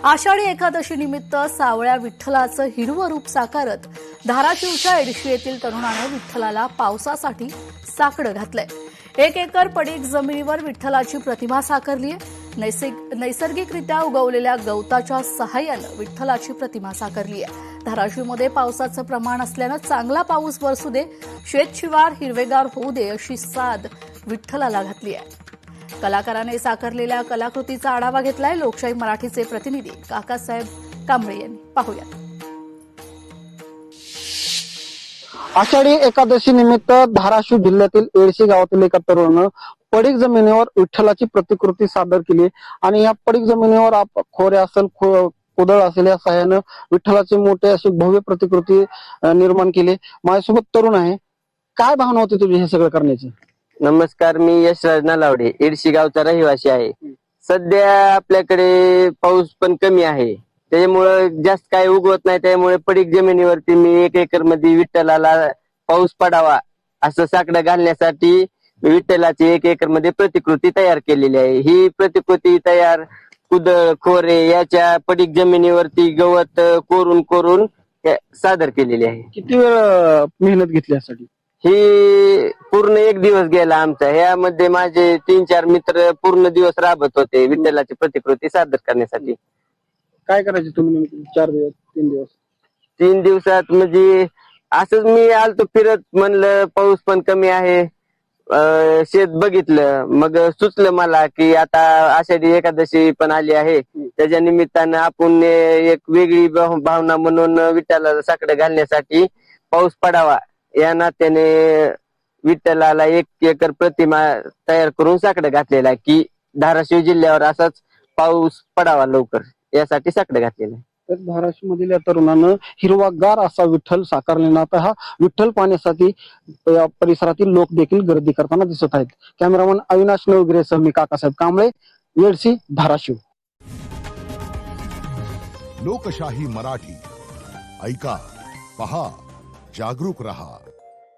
आषाढी एकादशी निमित्त सावळ्या विठ्ठलाचं हिरवं रूप साकारत धाराशिवच्या एडशी येथील तरुणानं विठ्ठलाला पावसासाठी साकडं घातलंय। 1 एकर पडीक जमिनीवर विठ्ठलाची प्रतिमा साकारली आहे। नैसर्गिकरित्या उगवलेल्या गवताच्या सहाय्यानं विठ्ठलाची प्रतिमा साकारली आहे। धाराशिवमध्ये पावसाचं प्रमाण असल्यानं चांगला पाऊस बरसू दे, शेतशिवार हिरवेगार होऊ दे अशी साद विठ्ठलाला घातली आहे। कलाकाराने साकारलेल्या कलाकृतीचा आढावा घेतलाय लोकशाही मराठीचे प्रतिनिधी काकासाहेब कांबळे यांनी। पाहूया। आषाढी एकादशी निमित्त धाराशिव जिल्ह्यातील एडशी गावातील एका तरुणानं पडीक जमिनीवर विठ्ठलाची प्रतिकृती सादर केली आणि या पडीक जमिनीवर खोरे असेल कुदळ असेल या सहाय्यानं विठ्ठलाची मोठी अशी भव्य प्रतिकृती निर्माण केली। माझ्यासोबत तरुण आहे, काय भावना होती तुझी हे सगळं करण्याची? नमस्कार, मी यशराज नलावडे, एडशी गावचा रहिवासी आहे। सध्या आपल्याकडे पाऊस पण कमी आहे, त्यामुळे जास्त काही उगवत नाही। त्यामुळे पडीक जमिनीवरती मी 1 एकर मध्ये विठ्ठलाला पाऊस पडावा असं साकडं घालण्यासाठी विठ्ठलाची 1 एकर मध्ये प्रतिकृती तयार केलेली आहे। ही प्रतिकृती तयार कुदळ खोरे याच्या पडीक जमिनीवरती गवत कोरून सादर केलेली आहे। किती वेळ मेहनत घेतली यासाठी? ही पूर्ण 1 दिवस गेला आमचा। यामध्ये माझे 3-4 मित्र पूर्ण दिवस राबत होते विठ्ठलाची प्रतिकृती सादर करण्यासाठी। काय करायचे तुम्ही नेमके 4 दिवस 3 दिवस? 3 दिवसात म्हणजे असंच मी आलतो फिरत, म्हणलं पाऊस पण कमी आहे, शेत बघितलं, मग सुचलं मला की आता आषाढी एकादशी पण आली आहे, त्याच्या निमित्तानं आपण एक वेगळी भावना म्हणून विठ्ठलाला साकडं घालण्यासाठी पाऊस पडावा या नात्याने विठ्ठलाला 1 एकर प्रतिमा तयार करून साकडं घातलेला आहे की धाराशिव जिल्ह्यावर असाच पाऊस पडावा लवकर, यासाठी साकडं घातलेलं आहे। तर धाराशिव मधील या तरुणानं हिरवागार असा विठ्ठल साकारलेला, आता हा विठ्ठल पाहण्यासाठी या परिसरातील लोक देखील गर्दी करताना दिसत आहेत। कॅमेरामन अविनाश नवगिरेसह मी काकासाहेब कांबळे, एडशी, धाराशिव। लोकशाही मराठी ऐका, पहा, जागरूक रहा।